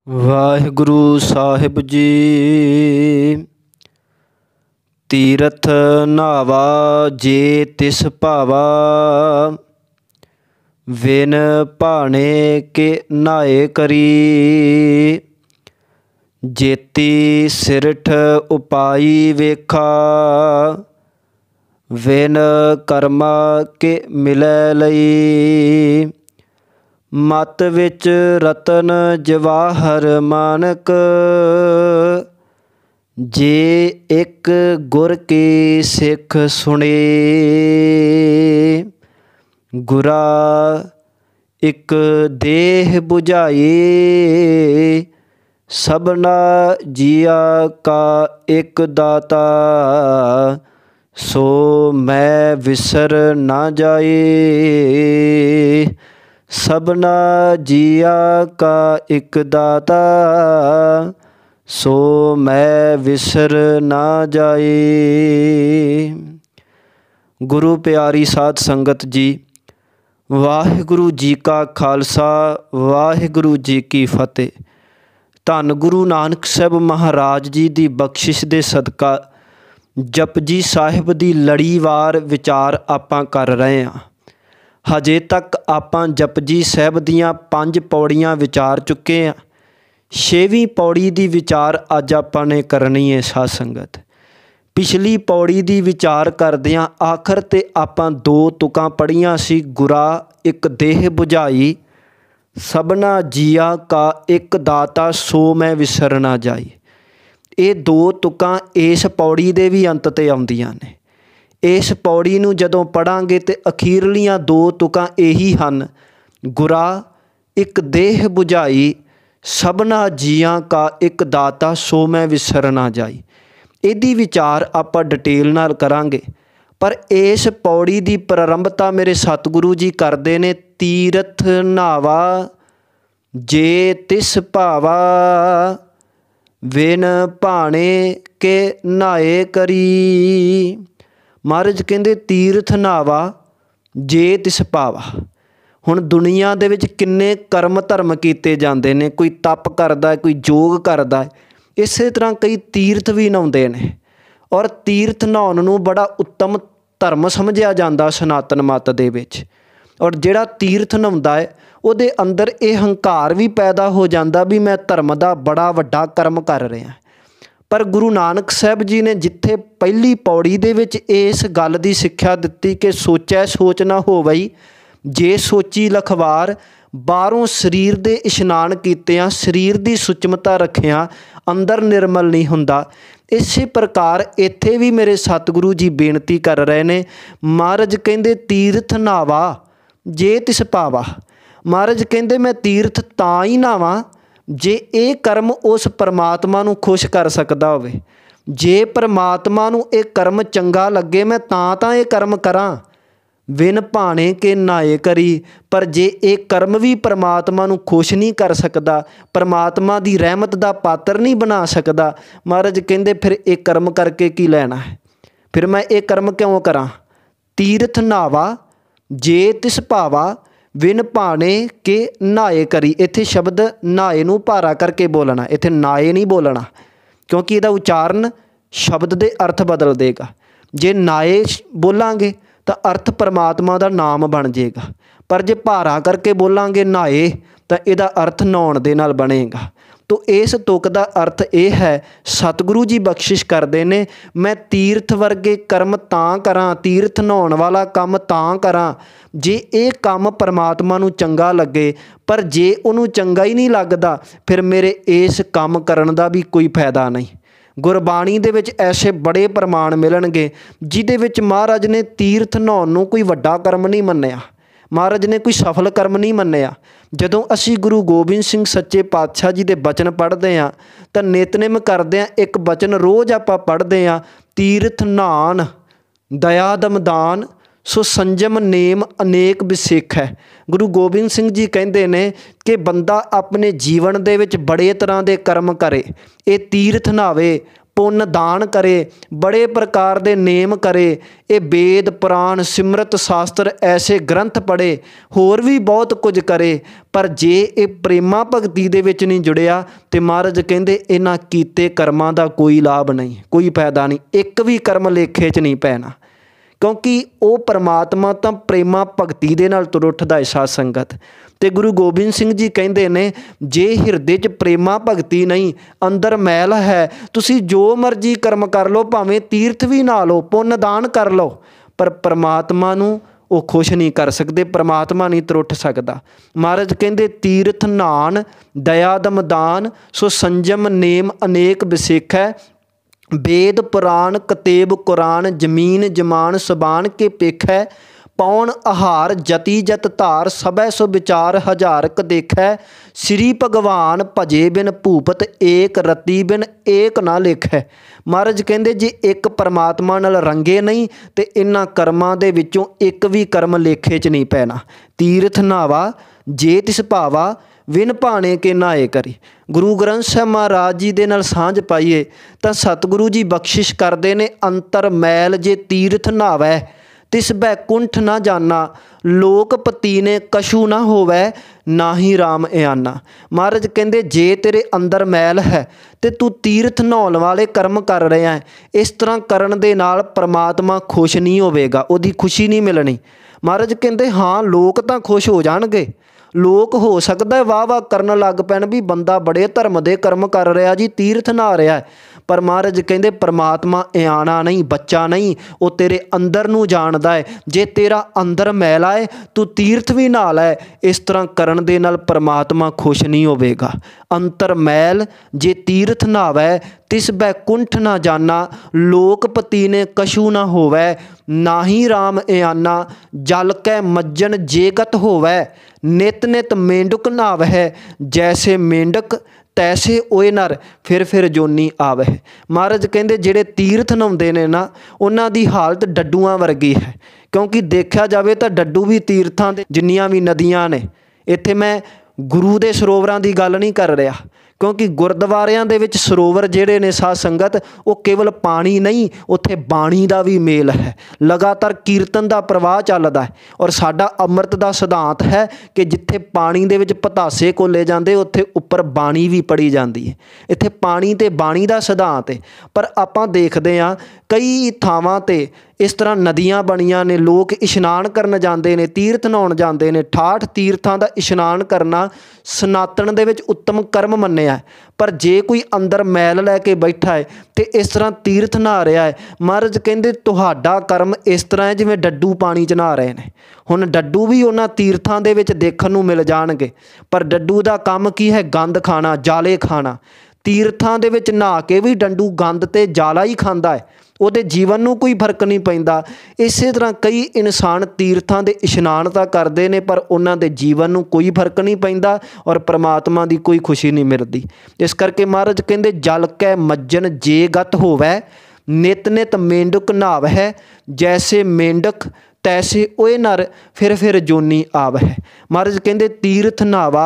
ਵਾਹਿਗੁਰੂ ਸਾਹਿਬ ਜੀ। ਤੀਰਥ ਨਾਵਾ ਜੇ ਤਿਸ ਭਾਵਾ, ਵਿਨ ਭਾਣੇ ਕੇ ਨਾਏ ਕਰੀ। ਜੇਤੀ ਸਿਰਠ ਉਪਾਈ ਵੇਖਾ, ਵਿਨ ਕਰਮਾ ਕੇ ਮਿਲੈ ਲਈ। ਮਤ ਵਿੱਚ ਰਤਨ ਜਵਾਹਰ ਮਾਨਕ, ਜੇ ਇੱਕ ਗੁਰ ਕੀ ਸਿੱਖ ਸੁਣੇ। ਗੁਰਾ ਇੱਕ ਦੇਹ ਬੁਝਾਈ, ਸਭਨਾ ਜੀਆ ਕਾ ਇੱਕ ਦਾਤਾ। ਸੋ ਮੈਂ ਵਿਸਰ ਨਾ ਜਾਏ। ਸਭਨਾ ਜੀਆ ਕਾ ਇੱਕ ਦਾਤਾ, ਸੋ ਮੈਂ ਵਿਸਰ ਨਾ ਜਾਏ। ਗੁਰੂ ਪਿਆਰੀ ਸਾਧ ਸੰਗਤ ਜੀ, ਵਾਹਿਗੁਰੂ ਜੀ ਕਾ ਖਾਲਸਾ, ਵਾਹਿਗੁਰੂ ਜੀ ਕੀ ਫਤਿਹ। ਧੰਨ ਗੁਰੂ ਨਾਨਕ ਸਾਹਿਬ ਮਹਾਰਾਜ ਜੀ ਦੀ ਬਖਸ਼ਿਸ਼ ਦੇ ਸਦਕਾ ਜਪਜੀ ਸਾਹਿਬ ਦੀ ਲੜੀਵਾਰ ਵਿਚਾਰ ਆਪਾਂ ਕਰ ਰਹੇ ਹਾਂ। ਹਜੇ ਤੱਕ ਆਪਾਂ ਜਪਜੀ ਸਾਹਿਬ ਦੀਆਂ 5 ਪੌੜੀਆਂ ਵਿਚਾਰ ਚੁੱਕੇ ਹਾਂ। 6ਵੀਂ ਪੌੜੀ ਦੀ ਵਿਚਾਰ ਅੱਜ ਆਪਾਂ ਨੇ ਕਰਨੀ ਹੈ ਸਾਧ ਸੰਗਤ। ਪਿਛਲੀ ਪੌੜੀ ਦੀ ਵਿਚਾਰ ਕਰਦਿਆਂ ਆਖਰ 'ਤੇ ਆਪਾਂ 2 ਤੁਕਾਂ ਪੜ੍ਹੀਆਂ ਸੀ। ਗੁਰਾ ਇੱਕ ਦੇਹ ਬੁਝਾਈ, ਸਭਨਾ ਜੀਆ ਕਾ ਇੱਕ ਦਾਤਾ, ਸੋ ਮੈਂ ਵਿਸਰ ਨਾ ਜਾਈ। ਇਹ 2 ਤੁਕਾਂ ਇਸ ਪੌੜੀ ਦੇ ਵੀ ਅੰਤ 'ਤੇ ਆਉਂਦੀਆਂ ਨੇ। ਇਸ ਪੌੜੀ ਨੂੰ ਜਦੋਂ ਪੜ੍ਹਾਂਗੇ ਤਾਂ ਅਖੀਰਲੀਆਂ 2 ਤੁਕਾਂ ਇਹੀ ਹਨ। ਗੁਰਾ ਇੱਕ ਦੇਹ ਬੁਝਾਈ, ਸਭਨਾ ਜੀਆਂ ਕਾ ਇੱਕ ਦਾਤਾ, ਸੋ ਮੈਂ ਵਿਸਰ ਨਾ ਜਾਈ। ਇਹਦੀ ਵਿਚਾਰ ਆਪਾਂ ਡਿਟੇਲ ਨਾਲ ਕਰਾਂਗੇ। ਪਰ ਇਸ ਪੌੜੀ ਦੀ ਪ੍ਰਾਰੰਭਤਾ ਮੇਰੇ ਸਤਿਗੁਰੂ ਜੀ ਕਰਦੇ ਨੇ, ਤੀਰਥ ਨਾਵਾ ਜੇ ਤਿਸ ਭਾਵਾ, ਵਿਨ ਭਾਣੇ ਕੇ ਨਾਏ ਕਰੀ। ਮਹਾਰਾਜ ਕਹਿੰਦੇ ਤੀਰਥ ਨਾਵਾ ਜੇ ਤਿਸ ਭਾਵਾ। ਹੁਣ ਦੁਨੀਆ ਦੇ ਵਿੱਚ ਕਿੰਨੇ ਕਰਮ ਧਰਮ ਕੀਤੇ ਜਾਂਦੇ ਨੇ। ਕੋਈ ਤਪ ਕਰਦਾ, ਕੋਈ ਯੋਗ ਕਰਦਾ, ਇਸੇ ਤਰ੍ਹਾਂ ਕਈ ਤੀਰਥ ਵੀ ਨਹਾਉਂਦੇ ਨੇ। ਔਰ ਤੀਰਥ ਨਹਾਉਣ ਨੂੰ ਬੜਾ ਉੱਤਮ ਧਰਮ ਸਮਝਿਆ ਜਾਂਦਾ ਸਨਾਤਨ ਮੱਤ ਦੇ ਵਿੱਚ। ਔਰ ਜਿਹੜਾ ਤੀਰਥ ਨਹਾਉਂਦਾ ਹੈ ਉਹਦੇ ਅੰਦਰ ਇਹ ਹੰਕਾਰ ਵੀ ਪੈਦਾ ਹੋ ਜਾਂਦਾ ਵੀ ਮੈਂ ਧਰਮ ਦਾ ਬੜਾ ਵੱਡਾ ਕਰਮ ਕਰ ਰਿਹਾ। ਪਰ ਗੁਰੂ ਨਾਨਕ ਸਾਹਿਬ ਜੀ ਨੇ ਜਿੱਥੇ ਪਹਿਲੀ ਪੌੜੀ ਦੇ ਵਿੱਚ ਇਸ ਗੱਲ ਦੀ ਸਿੱਖਿਆ ਦਿੱਤੀ ਕਿ ਸੋਚੈ ਸੋਚ ਨਾ ਹੋਵਈ, ਜੇ ਸੋਚੀ ਲਖਵਾਰ। ਬਾਹਰੋਂ ਸਰੀਰ ਦੇ ਇਸ਼ਨਾਨ ਕੀਤਿਆਂ, ਸਰੀਰ ਦੀ ਸੁਚਮਤਾ ਰੱਖਿਆਂ, ਅੰਦਰ ਨਿਰਮਲ ਨਹੀਂ ਹੁੰਦਾ। ਇਸੇ ਪ੍ਰਕਾਰ ਇੱਥੇ ਵੀ ਮੇਰੇ ਸਤਿਗੁਰੂ ਜੀ ਬੇਨਤੀ ਕਰ ਰਹੇ ਨੇ। ਮਹਾਰਾਜ ਕਹਿੰਦੇ ਤੀਰਥ ਨਾਵਾ ਜੇ ਤਿਸ ਭਾਵਾ। ਮਹਾਰਾਜ ਕਹਿੰਦੇ ਮੈਂ ਤੀਰਥ ਤਾਂ ਹੀ ਨਾਵਾਂ ਜੇ ਇਹ ਕਰਮ ਉਸ ਪਰਮਾਤਮਾ ਨੂੰ ਖੁਸ਼ ਕਰ ਸਕਦਾ ਹੋਵੇ। ਜੇ ਪਰਮਾਤਮਾ ਨੂੰ ਇਹ ਕਰਮ ਚੰਗਾ ਲੱਗੇ ਮੈਂ ਤਾਂ ਇਹ ਕਰਮ ਕਰਾਂ। ਵਿਨ ਭਾਣੇ ਕੇ ਨਾਏ ਕਰੀ। ਪਰ ਜੇ ਇਹ ਕਰਮ ਵੀ ਪਰਮਾਤਮਾ ਨੂੰ ਖੁਸ਼ ਨਹੀਂ ਕਰ ਸਕਦਾ, ਪਰਮਾਤਮਾ ਦੀ ਰਹਿਮਤ ਦਾ ਪਾਤਰ ਨਹੀਂ ਬਣਾ ਸਕਦਾ, ਮਹਾਰਾਜ ਕਹਿੰਦੇ ਫਿਰ ਇਹ ਕਰਮ ਕਰਕੇ ਕੀ ਲੈਣਾ ਹੈ। ਫਿਰ ਮੈਂ ਇਹ ਕਰਮ ਕਿਉਂ ਕਰਾਂ। ਤੀਰਥ ਨਾਵਾ ਜੇ ਤਿਸ ਭਾਵਾ, ਵਿਨ ਭਾਣੇ ਕੇ ਨਾਏ ਕਰੀ। ਇੱਥੇ ਸ਼ਬਦ ਨਾਏ ਨੂੰ ਭਾਰਾ ਕਰਕੇ ਬੋਲਣਾ, ਇੱਥੇ ਨਾਏ ਨਹੀਂ ਬੋਲਣਾ, ਕਿਉਂਕਿ ਇਹਦਾ ਉਚਾਰਨ ਸ਼ਬਦ ਦੇ ਅਰਥ ਬਦਲ ਦੇਗਾ। ਜੇ ਨਾਏ ਬੋਲਾਂਗੇ ਤਾਂ ਅਰਥ ਪਰਮਾਤਮਾ ਦਾ ਨਾਮ ਬਣ ਜਾਏਗਾ। ਪਰ ਜੇ ਭਾਰਾ ਕਰਕੇ ਬੋਲਾਂਗੇ ਨਾਏ ਤਾਂ ਇਹਦਾ ਅਰਥ ਨਹਾਉਣ ਦੇ ਨਾਲ ਬਣੇਗਾ। ਤੋ ਇਸ ਤੁਕ ਦਾ ਅਰਥ ਇਹ ਹੈ, ਸਤਿਗੁਰੂ ਜੀ ਬਖਸ਼ਿਸ਼ ਕਰਦੇ ਨੇ, ਮੈਂ ਤੀਰਥ ਵਰਗੇ ਕਰਮ ਤਾਂ ਕਰਾਂ, ਤੀਰਥ ਨਹਾਉਣ ਵਾਲਾ ਕੰਮ ਤਾਂ ਕਰਾਂ ਜੇ ਇਹ ਕੰਮ ਪਰਮਾਤਮਾ ਨੂੰ ਚੰਗਾ ਲੱਗੇ। ਪਰ ਜੇ ਉਹਨੂੰ ਚੰਗਾ ਹੀ ਨਹੀਂ ਲੱਗਦਾ ਫਿਰ ਮੇਰੇ ਇਸ ਕੰਮ ਕਰਨ ਦਾ ਵੀ ਕੋਈ ਫਾਇਦਾ ਨਹੀਂ। ਗੁਰਬਾਣੀ ਦੇ ਵਿੱਚ ਐਸੇ ਬੜੇ ਪ੍ਰਮਾਣ ਮਿਲਣਗੇ ਜਿਹਦੇ ਵਿੱਚ ਮਹਾਰਾਜ ਨੇ ਤੀਰਥ ਨਹਾਉਣ ਨੂੰ ਕੋਈ ਵੱਡਾ ਕਰਮ ਨਹੀਂ ਮੰਨਿਆ, ਮਹਾਰਾਜ ਨੇ ਕੋਈ ਸਫਲ ਕਰਮ ਨਹੀਂ ਮੰਨਿਆ। ਜਦੋਂ ਅਸੀਂ ਗੁਰੂ ਗੋਬਿੰਦ ਸਿੰਘ ਸੱਚੇ ਪਾਤਸ਼ਾਹ ਜੀ ਦੇ ਬਚਨ ਪੜ੍ਹਦੇ ਹਾਂ ਤਾਂ ਨਿਤਨੇਮ ਕਰਦੇ ਹਾਂ, ਇੱਕ ਬਚਨ ਰੋਜ਼ ਆਪਾਂ ਪੜ੍ਹਦੇ ਹਾਂ, ਤੀਰਥ ਨਹਾਣ ਦਇਆ ਦਮਦਾਨ, ਸੋ ਸੰਜਮ ਨੇਮ ਅਨੇਕ ਵਿਸੇਖ ਹੈ। ਗੁਰੂ ਗੋਬਿੰਦ ਸਿੰਘ ਜੀ ਕਹਿੰਦੇ ਨੇ ਕਿ ਬੰਦਾ ਆਪਣੇ ਜੀਵਨ ਦੇ ਵਿੱਚ ਬੜੇ ਤਰ੍ਹਾਂ ਦੇ ਕਰਮ ਕਰੇ, ਇਹ ਤੀਰਥ ਨਹਾਵੇ, ਪੁੰਨ ਦਾਨ ਕਰੇ, ਬੜੇ ਪ੍ਰਕਾਰ ਦੇ ਨੇਮ ਕਰੇ, ਇਹ ਵੇਦ ਪੁਰਾਣ ਸਿਮਰਤ ਸ਼ਾਸਤਰ ਐਸੇ ਗ੍ਰੰਥ ਪੜ੍ਹੇ, ਹੋਰ ਵੀ ਬਹੁਤ ਕੁਝ ਕਰੇ, ਪਰ ਜੇ ਇਹ ਪ੍ਰੇਮਾ ਭਗਤੀ ਦੇ ਵਿੱਚ ਨਹੀਂ ਜੁੜਿਆ ਤੇ ਮਹਾਰਾਜ ਕਹਿੰਦੇ ਇਹਨਾਂ ਕੀਤੇ ਕਰਮਾਂ ਦਾ ਕੋਈ ਲਾਭ ਨਹੀਂ, ਕੋਈ ਫਾਇਦਾ ਨਹੀਂ, ਇੱਕ ਵੀ ਕਰਮ ਲੇਖੇ 'ਚ ਨਹੀਂ ਪੈਣਾ। ਕਿਉਂਕਿ ਉਹ ਪਰਮਾਤਮਾ ਤਾਂ ਪ੍ਰੇਮਾ ਭਗਤੀ ਦੇ ਨਾਲ ਤੁਰ ਉੱਠਦਾ ਹੈ ਸਾਧ ਸੰਗਤ। ਤੇ ਗੁਰੂ ਗੋਬਿੰਦ ਸਿੰਘ ਜੀ ਕਹਿੰਦੇ ਨੇ ਜੇ ਹਿਰਦੇ 'ਚ ਪ੍ਰੇਮਾ ਭਗਤੀ ਨਹੀਂ, ਅੰਦਰ ਮੈਲ ਹੈ, ਤੁਸੀਂ ਜੋ ਮਰਜ਼ੀ ਕਰਮ ਕਰ ਲਓ, ਭਾਵੇਂ ਤੀਰਥ ਵੀ ਨਾ ਲਓ, ਪੁੰਨ ਦਾਨ ਕਰ ਲਓ, ਪਰ ਪਰਮਾਤਮਾ ਨੂੰ ਉਹ ਖੁਸ਼ ਨਹੀਂ ਕਰ ਸਕਦੇ, ਪਰਮਾਤਮਾ ਨਹੀਂ ਤੁਰ ਉੱਠ ਸਕਦਾ। ਮਹਾਰਾਜ ਕਹਿੰਦੇ ਤੀਰਥ ਨਾਨ ਦਇਆ ਦਮ ਦਾਨ, ਸੋ ਸੰਜਮ ਨੇਮ ਅਨੇਕ ਵਿਸੇਖੈ, वेद पुराण कतेब कुरान, जमीन जमान सबान के पेखै, पौन आहार जति जत धार, सबै सो विचार हजार क देखै, श्री भगवान भजे बिन भूपत, एक रति बिन एक ना लेखै। महाराज कहते जे एक परमात्मा नाल रंगे नहीं तो इन्हां कर्मां दे विचों एक भी कर्म लेखे च नहीं पैना। तीर्थ नावा जे तिस भावा, विन भाने के नहाए करी। गुरु ग्रंथ साहिब महाराज जी दे नाल सांझ पाइए तो सतगुरु जी बख्शिश करते ने, अंतर मैल जे तीर्थ नहावै, तिस बैकुंठ ना जाना, लोक पतीने कशु ना होवै, ना ही राम इयाना। महाराज कहते जे तेरे अंदर मैल है तो तू तीर्थ नहाउण वाले कर्म कर रहा है, इस तरह करन दे नाल परमात्मा खुश नहीं होवेगा, उहदी खुशी नहीं मिलनी। महाराज कहते हाँ लोग तो खुश हो जाणगे, लोग हो सकता है वाह वाह करन लग पैण भी बंदा बड़े धर्म दे कर्म कर रहा जी, तीर्थ नहा रहा है, पर महाराज कहते परमात्मा इयाना नहीं, बच्चा नहीं, वो तेरे अंदर नूं जाणदा है। जे तेरा अंदर मैला है तू तीर्थ भी नहा लै, इस तरह करन दे नाल परमात्मा खुश नहीं होवेगा। अंतर मैल जे तीर्थ नहावै, तिस बैकुंठ ना जाना, लोकपति ने कशु ना होवै, ना ही राम इयाना, जल कै मज्जन जेगत होवै, नित नित मेंढक नहावै, जैसे मेंढक तैसे ओए नर, फिर जोनी आवै। महाराज कहते जेड़े तीर्थ नहाउंदे ने ना, उन्हां दी हालत डड्डूआं वर्गी है, क्योंकि देखा जाए तो डड्डू भी तीर्थां दे जिन्नियां भी नदियां ने, इत्थे मैं गुरु दे सरोवरां दी गल नहीं कर रहा, क्योंकि गुरद्वारियां दे विच सरोवर जिहड़े ने साध संगत, वो केवल पानी नहीं, उत्थे बाणी दा भी मेल है, लगातार कीर्तन दा प्रवाह चलदा है। और साडा अमृत दा सिद्धांत है कि जिथे पानी दे विच पतासे घोले जांदे उत्थे उपर बाणी भी पढ़ी जाती है। इत्थे पानी ते बाणी दा सिद्धांत है, पर आपां देखदे आ कई थावां ते इस तरह नदियां बणियां ने, लोग इशनान करन जांदे ने, तीर्थ नहाउण जांदे ने। 68 तीर्थां दा इशनान करना सनातन दे विच उत्तम कर्म मन्निया है, पर जे कोई अंदर मैल लैके बैठा है तो इस तरह तीर्थ नहा रहा है, महाराज कहते तुहाडा कर्म इस तरह है जिवें डड्डू पानी च नहा रहे हैं। हुण डड्डू भी उन्हां तीर्थां दे विच देखण नूं मिल जाणगे, पर डड्डू दा काम की है? गंद खाना, जाले खाना। तीर्थां दे विच नहा के भी डंडू गंद ते जाला ही खांदा है, ਉਹਦੇ जीवन ਨੂੰ कोई फर्क नहीं पैंदा। इसे तरह कई इंसान तीर्थां दे इशनान तां करदे ने, पर उन्हां दे जीवन ਨੂੰ कोई फर्क नहीं पैंदा और परमात्मा की कोई खुशी नहीं मिलती। इस करके महाराज कहते जल कै मज्जन जे गत होवै, नित नित मेंढक नहावै, जैसे मेंढक तैसे ओए नर, फिर जोनी आवै। महाराज कहते तीर्थ नहावा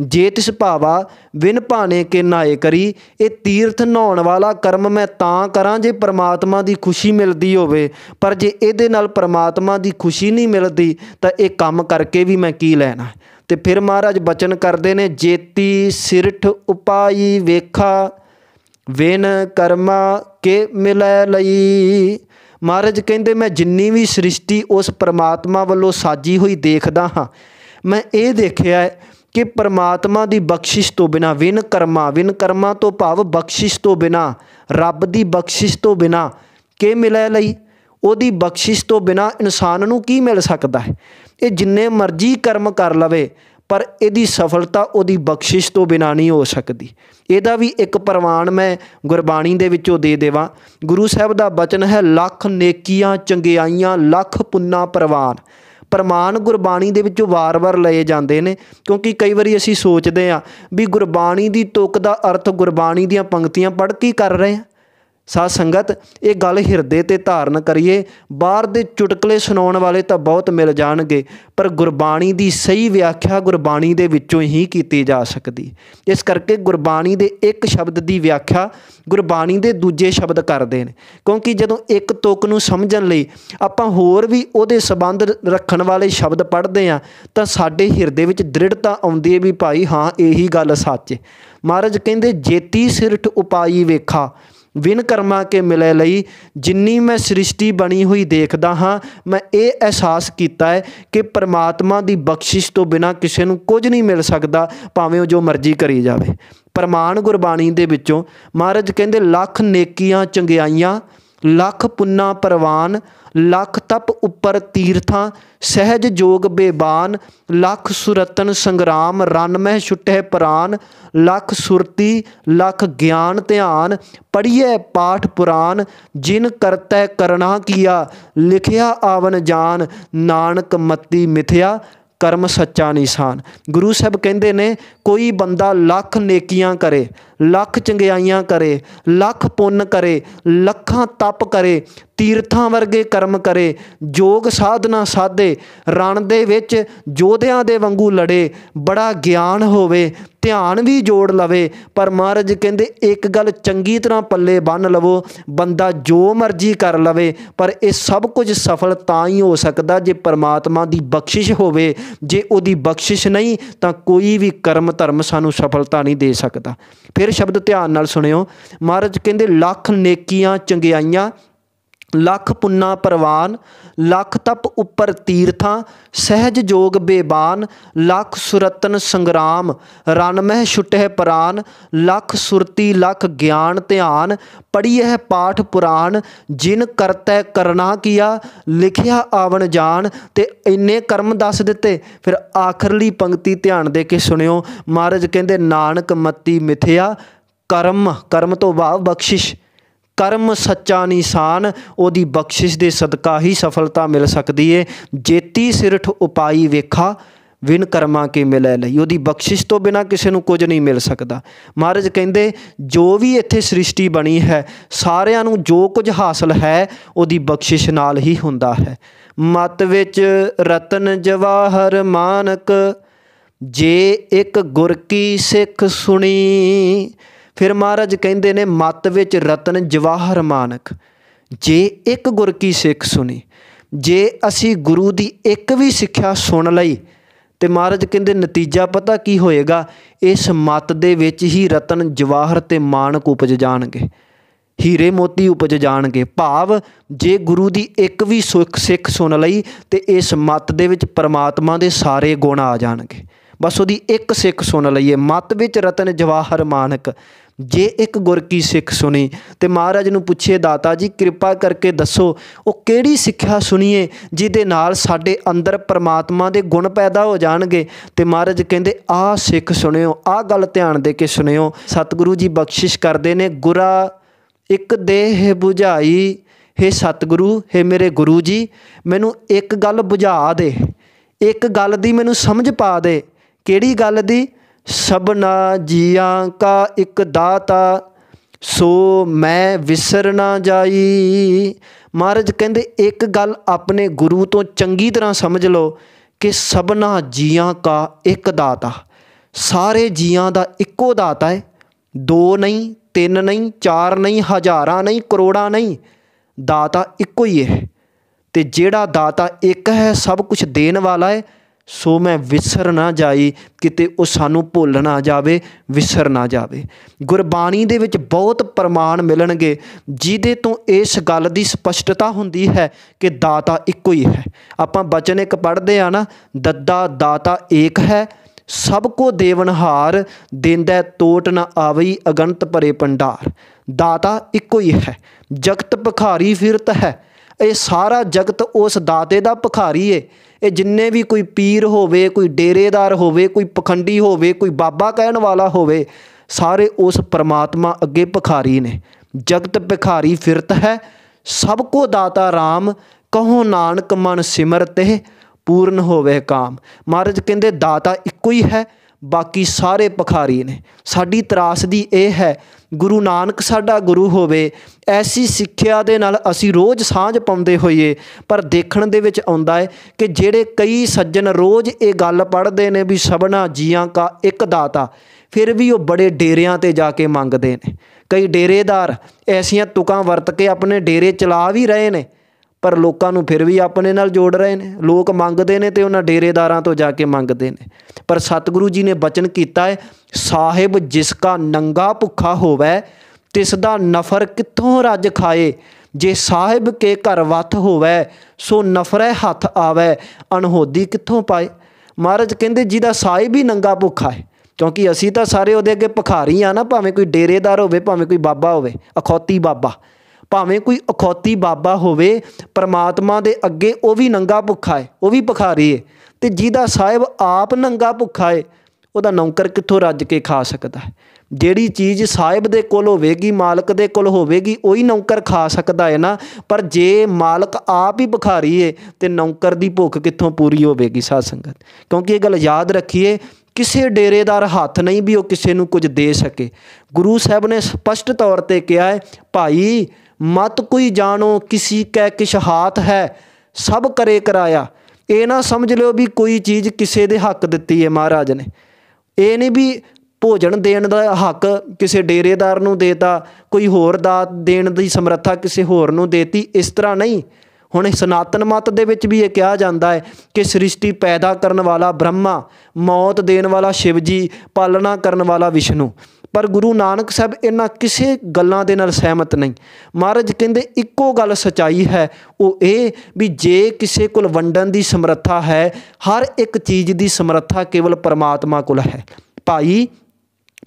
जे तिस भावा, विन भाने के नहाए करी। ये तीर्थ नहाउण वाला कर्म मैं तां करां जे परमात्मा की खुशी मिलती होवे, पर जे इहदे नाल परमात्मा की खुशी नहीं मिलती तो ये काम करके भी मैं की लैना। तो फिर महाराज बचन करते ने, जेती सिरठ उपाई वेखा, विन कर्मा के मिलै लई। महाराज कहते मैं जिन्नी भी सृष्टि उस परमात्मा वालों साजी हुई देखदा हाँ, मैं ये देखिया है कि परमात्मा की बख्शिश तो बिना, विन कर्मा तो भाव बख्शिश तो बिना, रब की बख्शिश तो बिना के मिलै लई, ओदी बख्शिश तो बिना इंसान नूं की मिल सकता है। ये जिन्ने मर्जी कर्म कर लवे, पर यदी सफलता उहदी बख्शिश तो बिना नहीं हो सकती। ਇਹਦਾ भी एक प्रवान मैं गुरबाणी दे विचों दे देवां। गुरु साहब दा बचन है, लख नेकियां चंगियाइयां लख पुन्ना प्रवान। प्रमाण गुरबाणी दे विचों वार-वार लए जाते हैं, क्योंकि कई बारी असीं सोचते हैं भी गुरबाणी की तुक का अर्थ गुरबाणी दीयां पंक्तियां पढ़ के कर रहे हैं। साध संगत ये गल हिरदे ते धारण करिए। बाहर दे चुटकले सुनाउण वाले तो बहुत मिल जाणगे, पर गुरबाणी की सही व्याख्या गुरबाणी दे विचों ही कीती जा सकदी। इस करके गुरबाणी दे एक शब्द की व्याख्या गुरबाणी दे दूजे शब्द करदे ने, क्योंकि जदों एक तुक नूं समझण लई आपां होर भी उहदे संबंध रखण वाले शब्द पढ़दे आ तां साडे हिरदे विच दृढ़ता आउंदी है भी भाई हाँ यही गल सच है। महाराज कहंदे जेती सिरठ उपाई वेखा विन कर्मा के मिले लई, जिन्नी मैं सृष्टि बनी हुई देखदा हाँ मैं ये एहसास किया है कि परमात्मा की बख्शिश तो बिना किसी नूं कुछ नहीं मिल सकता, भावें जो मर्जी करी जावे। प्रमाण गुरबाणी दे विचों महाराज कहंदे लख नेकियां चंगियाइयां लख पुन्ना परवान, लख तप उपर तीर्थां सहज जोग बेबान, लख सुरतन संग्राम रन मह छुटे प्राण, लख सुरती लख ज्ञान ध्यान पढ़िए पाठ पुराण, जिन करतै करना किया लिखिया आवन जान, नानक मती मिथया कर्म सच्चा निशान। गुरु साहब कहते ने कोई बंदा लख नेकियां करे, लख चंगियाइयां करे, लख पुण्य करे, लखां तप करे, तीर्थां वर्गे कर्म करे, जोग साधना साधे, रण दे विच जोधियां दे वांगू लड़े, बड़ा ज्ञान होवे, ध्यान भी जोड़ लवे, पर महाराज कहंदे एक गल चंगी तरह पल्ले बन लवो, बंदा जो मर्जी कर लवे, पर यह सब कुछ सफल तां ही हो सकदा जे परमात्मा की बख्शिश होवे। जे उहदी बख्शिश नहीं तां कोई भी कर्म धर्म सानू सफलता नहीं दे सकता। फिर शब्द ध्यान नाल सुनियो, महाराज कहंदे लख नेकियां चंगियाइयां लख पुन्ना परवान, लख तप उपर तीर्थां सहज जोग बेबान, लख सुरतन संग्राम रन मह छुटे प्राण, लख सुरती लख ज्ञान ध्यान पढ़िए पाठ पुराण, जिन करतै करना किया लिखिया आवन जान। ते इन्ने कर्म दस दिते। फिर आखिरली पंक्ति ध्यान दे के सुनियो, महाराज कहंदे नानक मती मिथया कर्म, कर्म तो भाव बख्शिश, कर्म सच्चा निशान, ओदी बख्शिश दे सदका ही सफलता मिल सकती है। जेती सिरठ उपाई वेखा विन कर्मा के मिले लई, ओदी बख्शिश तो बिना किसी नूं कुछ नहीं मिल सकता। महाराज कहंदे जो भी इत्थे सृष्टि बनी है सारिआं नूं जो कुछ हासिल है ओदी बख्शिश नाल ही हुंदा है। मत विच रतन जवाहर मानक, जे एक गुर की सिख सुनी। फिर महाराज कहंदे ने मत विच रतन जवाहर मानक, जे एक गुर की सिख सुनी, जे असी गुरु की एक भी सिक्ख्या सुन लई ते महाराज कहंदे नतीजा पता की होएगा, इस मत दे विच ही रतन जवाहर ते मानक उपज जाणगे, हीरे मोती उपज जाणगे। भाव जे गुरु की एक भी सिख सुन लई ते इस मत दे विच परमात्मा दे सारे गुण आ जाणगे। बस उहदी एक सिख सुन लईए, मत विच रतन जवाहर मानक, जे एक गुर की सिख सुनी। तो महाराज नूं पुछे दाता जी कृपा करके दसो वो किहड़ी सिक्ख्या सुनीए जिहदे नाल साडे अंदर परमात्मा दे गुण पैदा हो जाणगे। तो महाराज कहंदे आ सिख सुनियो, आ गल ध्यान दे के सुनियो। सतगुरु जी बख्शिश करदे ने, गुरा एक देह बुझाई, हे सतगुरु हे मेरे गुरु जी मैनू एक गल बुझा दे, एक गल दी मैनू समझ पा दे। किहड़ी गल दी? सबना जियां का एक दाता, सो मैं विसर ना जाई। महाराज कहंदे एक गल अपने गुरु तो चंगी तरह समझ लो कि सबना जियां का एक दाता, सारे जियां दा इक्को दाता है, दो नहीं तीन नहीं चार नहीं हज़ारां नहीं करोड़ां नहीं, दाता इक्को ही है। ते जेड़ा दाता एक है सब कुछ देन वाला है, सो मैं विसर ना जाई, किते वो सानू भुल ना जावे, विसर ना जावे। गुरबाणी दे विच बहुत प्रमाण मिलणगे जिहदे तो इस गल दी स्पष्टता हुंदी है कि दाता इक्को ही है। आपां बचन एक पढ़दे आ ना, दद्दा दाता एक है सबको देवनहार, देंदा टोट ना आवई अगंत भरे भंडार। दाता इक्को ही है, जगत भिखारी फिरत है, ये सारा जगत उस दाते दा भिखारी है। ये जिन्ने भी कोई पीर होवे, कोई डेरेदार होवे, कोई पखंडी होवे, कोई बाबा कहण वाला होवे, सारे उस परमात्मा अगे भिखारी ने। जगत भिखारी फिरत है सबको दाता राम, कहो नानक मन सिमरते पूर्ण होवे काम। महाराज कहंदे दाता इक्को ही है, ਬਾਕੀ ਸਾਰੇ ਭਿਖਾਰੀ ਨੇ। ਸਾਡੀ ਤਰਾਸਦੀ ਇਹ ਹੈ, ਗੁਰੂ ਨਾਨਕ ਸਾਡਾ ਗੁਰੂ ਹੋਵੇ, ਐਸੀ ਸਿੱਖਿਆ ਦੇ ਨਾਲ ਅਸੀਂ ਰੋਜ਼ ਸਾਂਝ ਪਾਉਂਦੇ ਹੋਈਏ, ਪਰ ਦੇਖਣ ਦੇ ਵਿੱਚ ਆਉਂਦਾ ਹੈ ਕਿ ਜਿਹੜੇ ਕਈ ਸੱਜਣ ਰੋਜ਼ ਇਹ ਗੱਲ ਪੜ੍ਹਦੇ ਨੇ ਵੀ ਸਭਨਾ ਜੀਆਂ ਕਾ ਇੱਕ ਦਾਤਾ, ਫਿਰ ਵੀ ਉਹ ਬੜੇ ਡੇਰਿਆਂ 'ਤੇ ਜਾ ਕੇ ਮੰਗਦੇ ਨੇ। ਕਈ ਡੇਰੇਦਾਰ ਐਸੀਆਂ ਤੁਕਾਂ ਵਰਤ ਕੇ ਆਪਣੇ ਡੇਰੇ ਚਲਾ ਵੀ ਰਹੇ ਨੇ, ਪਰ ਲੋਕਾਂ ਨੂੰ ਫਿਰ ਵੀ ਆਪਣੇ ਨਾਲ ਜੋੜ ਰਹੇ ਨੇ। ਲੋਕ ਮੰਗਦੇ ਨੇ ਅਤੇ ਉਹਨਾਂ ਡੇਰੇਦਾਰਾਂ ਤੋਂ ਜਾ ਕੇ ਮੰਗਦੇ ਨੇ। ਪਰ ਸਤਿਗੁਰੂ ਜੀ ਨੇ ਬਚਨ ਕੀਤਾ ਹੈ, ਸਾਹਿਬ ਜਿਸ ਕਾ ਨੰਗਾ ਭੁੱਖਾ ਹੋਵੈ, ਤਿਸ ਦਾ ਨਫਰ ਕਿੱਥੋਂ ਰੱਜ ਖਾਏ। ਜੇ ਸਾਹਿਬ ਕੇ ਘਰ ਵੱਥ ਹੋਵੈ, ਸੋ ਨਫਰੈ ਹੱਥ ਆਵੈ, ਅਣਹੋਦੀ ਕਿੱਥੋਂ ਪਾਏ। ਮਹਾਰਾਜ ਕਹਿੰਦੇ ਜਿਹਦਾ ਸਾਹਿਬ ਹੀ ਨੰਗਾ ਭੁੱਖਾ ਹੈ, ਕਿਉਂਕਿ ਅਸੀਂ ਤਾਂ ਸਾਰੇ ਉਹਦੇ ਅੱਗੇ ਭਿਖਾਰੀ ਆ ਨਾ, ਭਾਵੇਂ ਕੋਈ ਡੇਰੇਦਾਰ ਹੋਵੇ, ਭਾਵੇਂ ਕੋਈ ਬਾਬਾ ਹੋਵੇ, ਅਖੌਤੀ ਬਾਬਾ, ਭਾਵੇਂ ਕੋਈ ਅਖੌਤੀ ਬਾਬਾ ਹੋਵੇ, ਪਰਮਾਤਮਾ ਦੇ ਅੱਗੇ ਉਹ ਵੀ ਨੰਗਾ ਭੁੱਖਾ ਹੈ, ਉਹ ਵੀ ਭਿਖਾਰੀ ਹੈ। ਅਤੇ ਜਿਹਦਾ ਸਾਹਿਬ ਆਪ ਨੰਗਾ ਭੁੱਖਾ ਹੈ, ਉਹਦਾ ਨੌਕਰ ਕਿੱਥੋਂ ਰੱਜ ਕੇ ਖਾ ਸਕਦਾ ਹੈ। ਜਿਹੜੀ ਚੀਜ਼ ਸਾਹਿਬ ਦੇ ਕੋਲ ਹੋਵੇਗੀ, ਮਾਲਕ ਦੇ ਕੋਲ ਹੋਵੇਗੀ, ਉਹੀ ਨੌਕਰ ਖਾ ਸਕਦਾ ਹੈ ਨਾ। ਪਰ ਜੇ ਮਾਲਕ ਆਪ ਹੀ ਭਿਖਾਰੀ ਹੈ ਅਤੇ ਨੌਕਰ ਦੀ ਭੁੱਖ ਕਿੱਥੋਂ ਪੂਰੀ ਹੋਵੇਗੀ ਸਾਧ ਸੰਗਤ। ਕਿਉਂਕਿ ਇਹ ਗੱਲ ਯਾਦ ਰੱਖੀਏ, ਕਿਸੇ ਡੇਰੇਦਾਰ ਹੱਥ ਨਹੀਂ ਵੀ ਉਹ ਕਿਸੇ ਨੂੰ ਕੁਝ ਦੇ ਸਕੇ। ਗੁਰੂ ਸਾਹਿਬ ਨੇ ਸਪਸ਼ਟ ਤੌਰ 'ਤੇ ਕਿਹਾ ਹੈ, ਭਾਈ ਮਤ ਕੋਈ ਜਾਣੋ ਕਿਸੀ ਕੈ ਕਿਛ ਹਾਥ ਹੈ, ਸਭ ਕਰੇ ਕਰਾਇਆ। ਇਹ ਨਾ ਸਮਝ ਲਿਓ ਵੀ ਕੋਈ ਚੀਜ਼ ਕਿਸੇ ਦੇ ਹੱਕ ਦਿੱਤੀ ਹੈ ਮਹਾਰਾਜ ਨੇ। ਇਹ ਨਹੀਂ ਵੀ ਭੋਜਨ ਦੇਣ ਦਾ ਹੱਕ ਕਿਸੇ ਡੇਰੇਦਾਰ ਨੂੰ ਦੇਤਾ, ਕੋਈ ਹੋਰ ਦਾਤ ਦੇਣ ਦੀ ਸਮਰੱਥਾ ਕਿਸੇ ਹੋਰ ਨੂੰ ਦੇਤੀ, ਇਸ ਤਰ੍ਹਾਂ ਨਹੀਂ। ਹੁਣ ਸਨਾਤਨ ਮਤ ਦੇ ਵਿੱਚ ਵੀ ਇਹ ਕਿਹਾ ਜਾਂਦਾ ਹੈ ਕਿ ਸ੍ਰਿਸ਼ਟੀ ਪੈਦਾ ਕਰਨ ਵਾਲਾ ਬ੍ਰਹਮਾ, ਮੌਤ ਦੇਣ ਵਾਲਾ ਸ਼ਿਵ ਜੀ, ਪਾਲਣਾ ਕਰਨ ਵਾਲਾ ਵਿਸ਼ਨੂੰ। ਪਰ ਗੁਰੂ ਨਾਨਕ ਸਾਹਿਬ ਇਹਨਾਂ ਕਿਸੇ ਗੱਲਾਂ ਦੇ ਨਾਲ ਸਹਿਮਤ ਨਹੀਂ। ਮਹਾਰਾਜ ਕਹਿੰਦੇ ਇੱਕੋ ਗੱਲ ਸੱਚਾਈ ਹੈ, ਉਹ ਇਹ ਵੀ ਜੇ ਕਿਸੇ ਕੋਲ ਵੰਡਣ ਦੀ ਸਮਰੱਥਾ ਹੈ, ਹਰ ਇੱਕ ਚੀਜ਼ ਦੀ ਸਮਰੱਥਾ ਕੇਵਲ ਪਰਮਾਤਮਾ ਕੋਲ ਹੈ। ਭਾਈ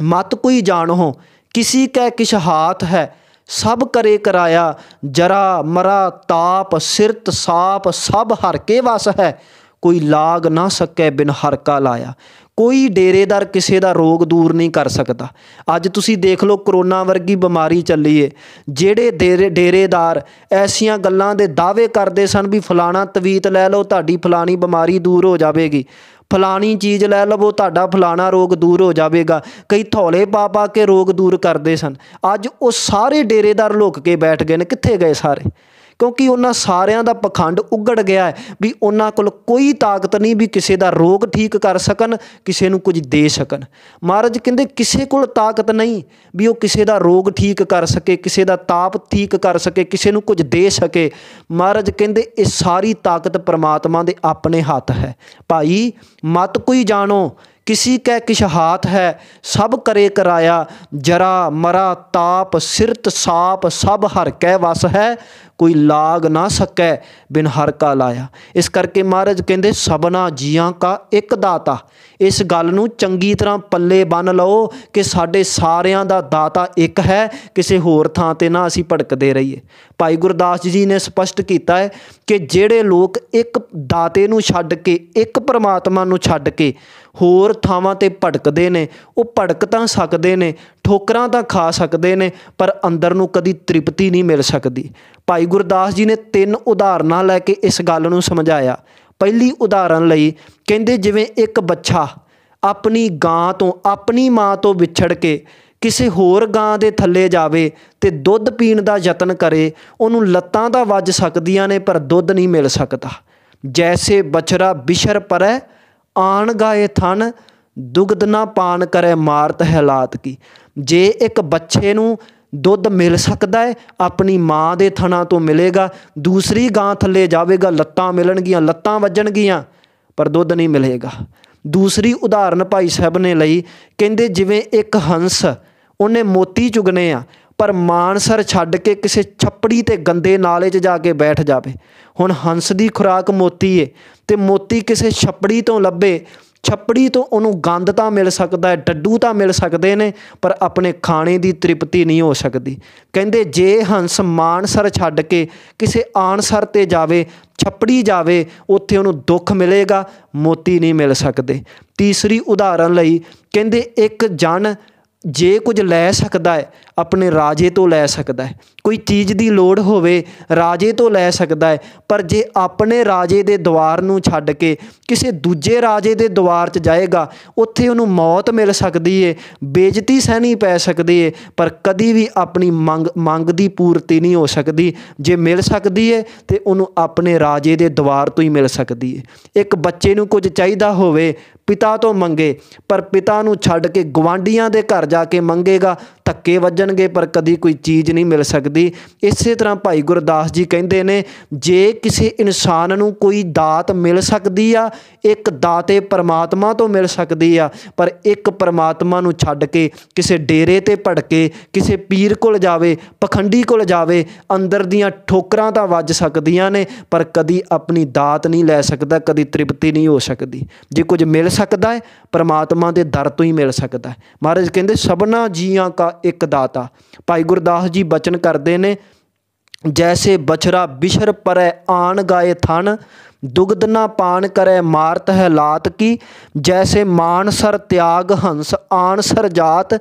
ਮਤ ਕੋਈ ਜਾਣੋ ਕਿਸੀ ਕੈ ਕਿਛ ਹਾਥ ਹੈ, ਸਭ ਕਰੇ ਕਰਾਇਆ। ਜਰਾ ਮਰਾ ਤਾਪ ਸਿਰਤ ਸਾਪ, ਸਭ ਹਰ ਕੇ ਵਸ ਹੈ, ਕੋਈ ਲਾਗ ਨਾ ਸਕੈ ਬਿਨ ਹਰ ਕਾ ਲਾਇਆ। ਕੋਈ ਡੇਰੇਦਾਰ ਕਿਸੇ ਦਾ ਰੋਗ ਦੂਰ ਨਹੀਂ ਕਰ ਸਕਦਾ। ਅੱਜ ਤੁਸੀਂ ਦੇਖ ਲਓ, ਕਰੋਨਾ ਵਰਗੀ ਬਿਮਾਰੀ ਚੱਲੀ ਏ, ਜਿਹੜੇ ਡੇਰੇਦਾਰ ਐਸੀਆਂ ਗੱਲਾਂ ਦੇ ਦਾਅਵੇ ਕਰਦੇ ਸਨ ਵੀ ਫਲਾਣਾ ਤਵੀਤ ਲੈ ਲਓ ਤੁਹਾਡੀ ਫਲਾਣੀ ਬਿਮਾਰੀ ਦੂਰ ਹੋ ਜਾਵੇਗੀ, ਫਲਾਣੀ ਚੀਜ਼ ਲੈ ਲਵੋ ਤੁਹਾਡਾ ਫਲਾਣਾ ਰੋਗ ਦੂਰ ਹੋ ਜਾਵੇਗਾ, ਕਈ ਥੌਲੇ ਪਾ ਪਾ ਕੇ ਰੋਗ ਦੂਰ ਕਰਦੇ ਸਨ। ਅੱਜ ਉਹ ਸਾਰੇ ਡੇਰੇਦਾਰ ਲੁੱਕ ਕੇ ਬੈਠ ਗਏ ਨੇ। ਕਿੱਥੇ ਗਏ ਸਾਰੇ? ਕਿਉਂਕਿ ਉਹਨਾਂ ਸਾਰਿਆਂ ਦਾ ਪਖੰਡ ਉਗੜ ਗਿਆ ਹੈ ਵੀ ਉਹਨਾਂ ਕੋਲ ਕੋਈ ਤਾਕਤ ਨਹੀਂ ਵੀ ਕਿਸੇ ਦਾ ਰੋਗ ਠੀਕ ਕਰ ਸਕਣ, ਕਿਸੇ ਨੂੰ ਕੁਝ ਦੇ ਸਕਣ। ਮਹਾਰਾਜ ਕਹਿੰਦੇ ਕਿਸੇ ਕੋਲ ਤਾਕਤ ਨਹੀਂ ਵੀ ਉਹ ਕਿਸੇ ਦਾ ਰੋਗ ਠੀਕ ਕਰ ਸਕੇ, ਕਿਸੇ ਦਾ ਤਾਪ ਠੀਕ ਕਰ ਸਕੇ, ਕਿਸੇ ਨੂੰ ਕੁਝ ਦੇ ਸਕੇ। ਮਹਾਰਾਜ ਕਹਿੰਦੇ ਇਹ ਸਾਰੀ ਤਾਕਤ ਪਰਮਾਤਮਾ ਦੇ ਆਪਣੇ ਹੱਥ ਹੈ। ਭਾਈ ਮਤ ਕੋਈ ਜਾਣੋ किसी कै किछ हाथ है, सब करे कराया। जरा मरा ताप सिरत साप, सब हर कै वस है, कोई लाग ना सकै बिन हर का लाया। इस करके महाराज कहते सबना जियां का एक दाता। इस गल नूं चंगी तरह पल्ले बन लो कि साडे सारियां दा दाता एक है, किसी होर थां ते ना असीं भटकदे रहीए। भाई गुरदास जी ने स्पष्ट किया है कि जिहड़े लोग एक दाते नूं छड्ड के, एक परमात्मा नूं छड्ड के होर थावां ते भटकदे ने, वो भटक तां सकदे ने, ठोकरां तां खा सकदे ने, पर अंदर नूं कदी तृप्ति नहीं मिल सकदी। भाई गुरदास जी ने 3 उदाहरणां लैके इस गल नूं समझाया। पहली उदाहरण लई कहंदे जिवें एक बच्चा अपनी गां तो, अपनी मां तो विछड़ के किसी होर गां दे थल्ले जावे ते दुध पीण दा यतन करे, उहनूं लत्तां तां वज सकदियां ने पर दुध नहीं मिल सकदा। जैसे बछड़ा बिछड़ परै आन गाए थन, दुग्ध ना पान करे मारत है लात की। जे एक बच्चे नूं दुध मिल सकता है अपनी माँ के थना तो मिलेगा, दूसरी गां थले जाएगा लत्तां मिलणगियां, लत्तां वजणगियां पर दुध नहीं मिलेगा। दूसरी उदाहरण भाई साहब ने लई, कहंदे जिवें एक हंस उन्हें मोती चुगने आ पर मानसर छड्ड के किसी छप्पड़ी ते गंदे नाले च जाके बैठ जाए। हुण हंस की खुराक मोती है तो मोती किसी छप्पड़ी तो लभे, छप्पड़ी तो उन्होंने गंद तो मिल सकता है, डड्डू तो मिल सकते हैं, पर अपने खाने की तृप्ति नहीं हो सकती। कहते जे हंस मानसर छड्ड के किसी आनसर ते जावे, छप्पड़ी जावे, उत्थे उन्होंने दुख मिलेगा, मोती नहीं मिल सकते। तीसरी उदाहरण लई कहते एक जन जे कुछ लै सकता है अपने राजे तो लै सकता है, कोई चीज़ की लोड़ होवे राजे तो लै सकदा है, पर जे अपने राजे दे द्वार नूं छड्ड के किसी दूजे राजे दे द्वार च जाएगा उत्थे उहनूं मौत मिल सकदी है, बेइज्जती सहनी पै सकदी है, पर कदी भी अपनी मंग की पूर्ति नहीं हो सकती। जे मिल सकती है तो उहनूं अपने राजे दे द्वार तो ही मिल सकती है। एक बच्चे नूं कुछ चाहिदा होवे पिता तो मंगे, पर पिता नूं छड्ड के गवांढियां दे घर जाके मंगेगा, धक्के वजणगे, पर कदी कोई चीज़ नहीं मिल सकती। इसे तरह भाई गुरदास जी कहते ने, जे किसी इंसान नूं कोई दात मिल सकती आ, एक दाते परमात्मा तो मिल सकती आ, पर एक परमात्मा नूं छड्ड के किसी डेरे ते भड़के किसी पीर कोल जावे, पखंडी कोल जावे, अंदर दियां ठोकरां तां वज सकदियां ने, पर कदी अपनी दात नहीं लै सकदा, कदी तृप्ति नहीं हो सकती। जे कुछ मिल सकता है परमात्मा के दर तो ही मिल सकता है। महाराज कहते सबना जियां का एक दाता। भाई गुरदास जी बचन करते ने, जैसे बछरा बिछर परै आन गाए थन, दुग्ध ना पान करे मारत है लात की, जैसे मानसर त्याग हंस आन सर जात,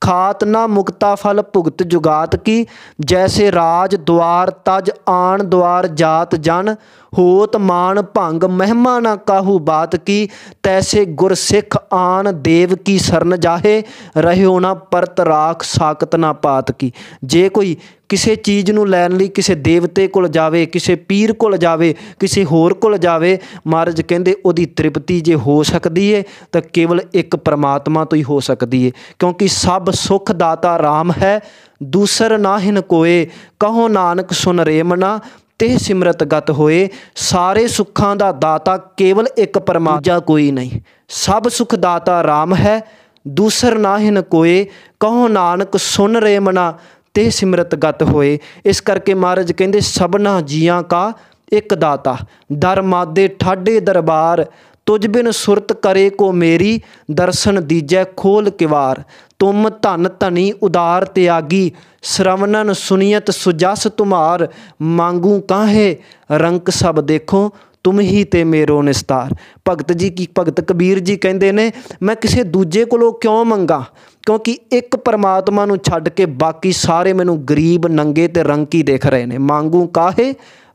खात ना मुक्ता फल भुगत जुगात की, जैसे राज द्वार तज आन द्वार जात जन, होत मान भंग महिमा ना काहू बात की, तैसे गुरसिख आन देव की शरण जाहे, रहो ना परत राख साकत ना पात की। जे कोई किसी चीज़ नूं लैण लई किसी देवते कोल जावे, किसी पीर कोल जावे, किसी होर कोल जावे, महाराज कहंदे उहदी तृप्ति जे हो सकती है तो केवल एक परमात्मा तो ही हो सकती है, क्योंकि सब सुख दाता राम है, दूसर नाहिन कोए, कहो नानक सुन रे मना, ते सिमरत गत होए। सारे सुखां दा दाता केवल एक परमात्मा, कोई नहीं। सब सुख दाता राम है, दूसर नाहिन कोए, कहो नानक सुन रे मना, ते सिमरत गत होए। इस करके महाराज कहते सबना जियां का एक दाता, दर मादे ठाडे दरबार, तुझ बिन सुरत करे को मेरी, दर्शन दीजै खोल किवार, तुम धन धनी उदार त्यागी, श्रवणन सुनियत सुजस तुम्हार, मांगू काहे रंक सब देखो, तुम ही ते मेरो निस्तार। भगत जी की भगत कबीर जी कहते ने, मैं किसी दूजे कोलों क्यों मंगा, क्योंकि एक परमात्मा नूं छड्ड के बाकी सारे मैनूं गरीब नंगे ते रंक ही देख रहे हैं। मांगू काहे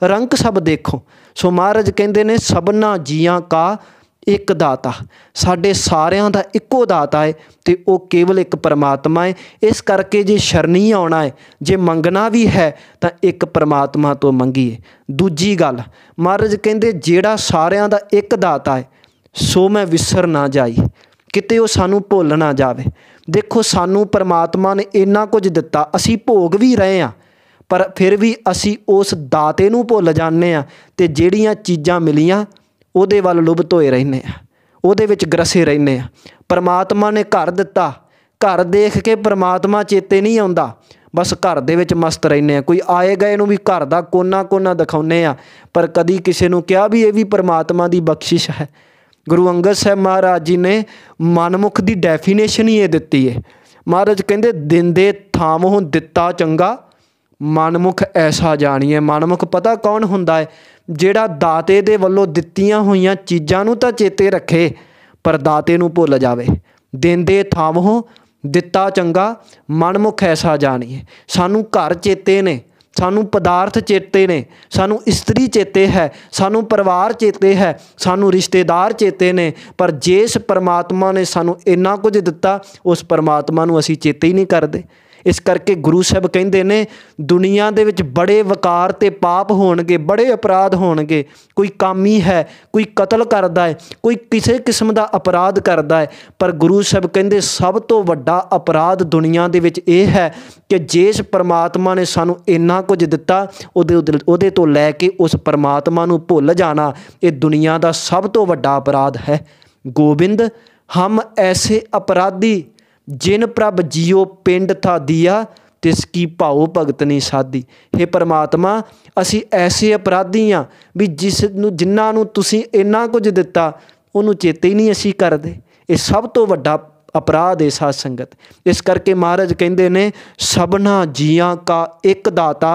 रंक सब देखो। सो महाराज कहते ने सबना जियां का एक दाता, साडे सारियां दा इक्को दाता है, तो वो केवल एक परमात्मा है। इस करके जे शरणी आउणा है, जे मंगना भी है तो एक परमात्मा तो मंगीए। दूजी गल महाराज कहते जेड़ा सारियां दा एक दाता है, सो मैं विसर ना जाई, किते वो सानू भुल ना जावे। देखो सानू परमात्मा ने इन्ना कुछ दिता, असी भोग भी रहे हैं, पर फिर भी असी उस दाते नूं भुल जाने आ, ते जिहड़ियां चीज़ां मिलियां ਉਹਦੇ ਵੱਲ ਲੁਭਤ ਹੋਏ ਰਹਿੰਦੇ ਆ, ਉਹਦੇ ਵਿੱਚ ਗਰਸੇ ਰਹਿੰਦੇ ਆ। परमात्मा ने घर दिता, घर देख के परमात्मा चेते नहीं आउंदा, बस घर दे विच मस्त रहने आ। कोई आए गए नूं भी घर दा कोना कोना दिखाउने आ, पर कदी किसी नूं कहा भी ये भी परमात्मा की बख्शिश है। गुरु अंगद साहब महाराज जी ने मनमुख की डेफिनेशन ही ये दिती है। महाराज कहते दिंदे थामों दिता चंगा, मनमुख ऐसा जानिए। मनमुख पता कौन हुंदा है, ਜਿਹੜਾ ਦਾਤੇ ਦੇ ਵੱਲੋਂ ਦਿੱਤੀਆਂ ਹੋਈਆਂ ਚੀਜ਼ਾਂ ਨੂੰ ਤਾਂ ਚੇਤੇ ਰੱਖੇ, ਪਰ ਦਾਤੇ ਨੂੰ ਭੁੱਲ ਜਾਵੇ। ਦਿੰਦੇ ਥਾਵੋਂ ਦਿੱਤਾ ਚੰਗਾ, ਮਨਮੁਖ ਐਸਾ ਜਾਣੀਏ। ਸਾਨੂੰ ਘਰ ਚੇਤੇ ਨੇ, ਸਾਨੂੰ ਪਦਾਰਥ ਚੇਤੇ ਨੇ, ਸਾਨੂੰ ਇਸਤਰੀ ਚੇਤੇ ਹੈ, ਸਾਨੂੰ ਪਰਿਵਾਰ ਚੇਤੇ ਹੈ, ਸਾਨੂੰ ਰਿਸ਼ਤੇਦਾਰ ਚੇਤੇ ਨੇ, ਪਰ ਜਿਸ परमात्मा ने ਸਾਨੂੰ ਇੰਨਾ ਕੁਝ ਦਿੱਤਾ ਉਸ परमात्मा ਨੂੰ ਅਸੀਂ ਚੇਤੇ ਹੀ ਨਹੀਂ ਕਰਦੇ। इस करके गुरु साहब कहते ने दुनिया दे विच बड़े वकार ते पाप होणगे, बड़े अपराध होणगे। कोई कामी है, कोई कतल करदा है, कोई किसी किस्म का अपराध करदा है, पर गुरु साहब कहते सब तो वड्डा अपराध दुनिया दे विच इह है कि जिस परमात्मा ने सानू इन्ना कुछ दिता उहदे तो लैके उस परमात्मा नू भुल जाना, ये दुनिया का सब तो वड्डा अपराध है। गोबिंद हम ऐसे अपराधी, जिन प्रभ जियो पिंड था दिया, तिसकी भाओ भगत नहीं साधी। हे परमात्मा असी ऐसे अपराधी हाँ भी जिन्हां नूं तुसीं इन्ना कुछ दिता उन्होंने चेते ही नहीं असी करते। ये सब तो वड्डा अपराध है साध संगत। इस करके महाराज कहते ने सबना जियां का एक दाता,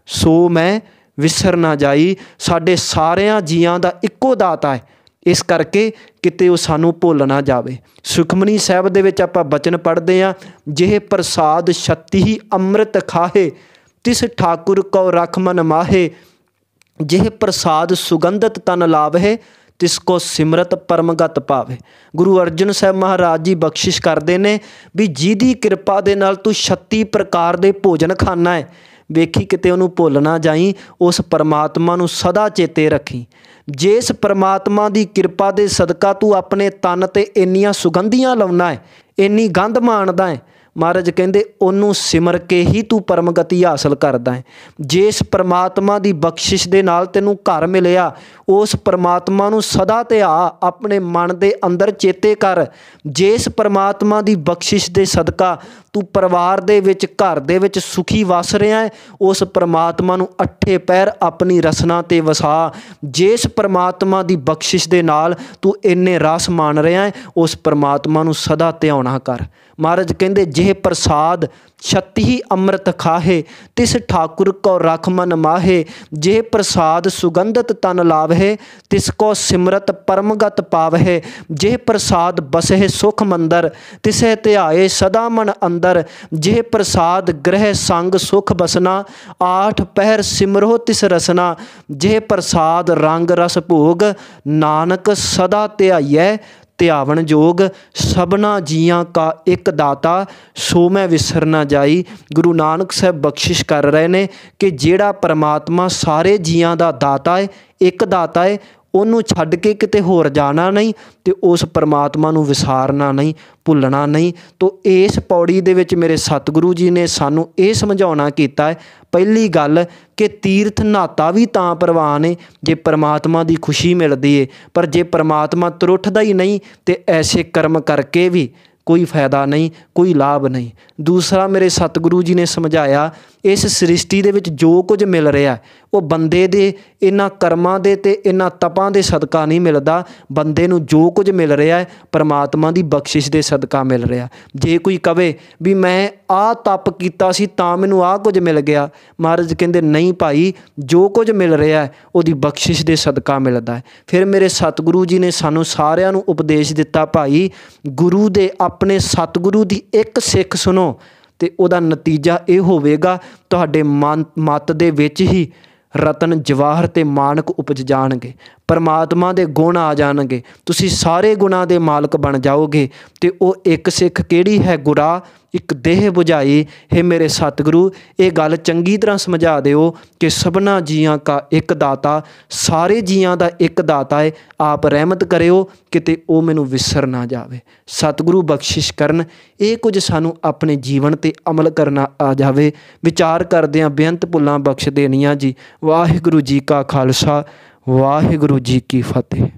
सो मैं विसर ना जाई। साडे सारियां जियां दा इक्को दाता है, इस करके किते वो सानू भुल ना जावे। सुखमनी साहब दे विच आपां बचन पढ़दे आ, जिह प्रसाद छत्ती ही अमृत खाहे, तिस ठाकुर को रख मन माहे, जिह प्रसाद सुगंधत तन लाभे, तिसको सिमरत परमगत पावे। गुरु अर्जन साहब महाराज जी बख्शिश करते हैं भी जिहदी किरपा दे नाल तू 36 प्रकार के भोजन खाना है, वेखी किते उन्होंने भुल ना जाई, उस परमात्मा नूं सदा चेते रखी। जिस परमात्मा की किरपा दे सदका तू अपने तन ते इन्नियां सुगंधियां लाउना है, इन्नी गंध माणदा है, महाराज कहते उन्होंने सिमर के ही तू परमगति हासिल करदा है। जिस परमात्मा की बख्शिश दे नाल तैनूं घर मिलिया, उस परमात्मा नूं सदा ते आ अपने मन दे अंदर चेते कर। जिस परमात्मा की बख्शिश दे सदका तू परिवार दे विच घर दे विच सुखी वस रहा है, उस परमात्मा नूं अठे पैर अपनी रसना ते वसा। जिस परमात्मा की बख्शिश दे नाल तू इन्ने रस मान रहा है, उस परमात्मा नूं सदा ध्याना कर। महाराज कहते जिह प्रसाद 36 अमृत खाहे, तिस ठाकुर को रख मन माहे, जिह प्रसाद सुगंधत तन लाभे, तिसको सिमरत परमगत पावहे। जिह प्रसाद बसहे सुख मंदर, तिसे ध्याए सदा मन अंदर। जिह प्रसाद गृह संग सुख बसना, 8 पहर सिमरो तिस रसना। जिह प्रसाद रंग रस भोग, नानक सदा ध्याइए ध्यावन जोग। सबना जियां का एक दाता, सो मैं विसर ना जाई। गुरु नानक साहब बख्शिश कर रहे हैं कि जिहड़ा परमात्मा सारे जियां दा दाता है, एक दाता है, उन्होंने छड्ड के किते होर जाना नहीं, तो उस परमात्मा नूं विसारना नहीं, भुलना नहीं। तो इस पौड़ी दे विच मेरे सतगुरु जी ने सानू ये समझाउणा कीता है, पहली गल कि तीर्थ नाता भी तां प्रवान है जे परमात्मा की खुशी मिलती है, पर जे परमात्मा त्रुटदा ही नहीं तो ऐसे कर्म करके भी कोई फायदा नहीं, कोई लाभ नहीं। दूसरा मेरे सतगुरु जी ने समझाया, इस सृष्टि दे विच जो कुछ मिल रहा है वो बंदे दे इन्हां कर्मां दे ते इन्हां तपां दे सदका नहीं मिलदा। बंदे नूं जो कुछ मिल रहा है परमात्मा की बख्शिश दे सदका मिल रहा। जे कोई कहे भी मैं आ तप कीता सी तां मैनूं आ कुछ मिल गया, महाराज कहंदे नहीं भाई, जो कुछ मिल रहा है उहदी बख्शिश दे सदका मिलदा है। फिर मेरे सतगुरु जी ने सानूं सारिआं नूं उपदेश दिता, भाई गुरु दे अपने सतगुरु की एक सिख सुनो तो उहदा नतीजा ये होवेगा, तुहाडे मत दे विच ही रतन जवाहर ते मानक उपज जाणगे, परमात्मा दे गुण आ जाणगे, तुसीं सारे गुणां दे मालक बन जाओगे। तो वो एक सिख किहड़ी है गुरा, एक देह बुझाई। हे मेरे सतगुरु ये गल चंगी तरह समझा दिओ कि सबना जियां का एक दाता, सारे जियां दा एक दाता है। आप रहमत करिओ किते ओ मैनूं विसर ना जावे। सतगुरु बख्शिश करन ये कुछ सानू अपने जीवन ते अमल करना आ जावे। विचार करदिआं बेअंत भुल्लां बख्श देनियां जी। वाहिगुरू जी का खालसा, वाहिगुरू जी की फतेह।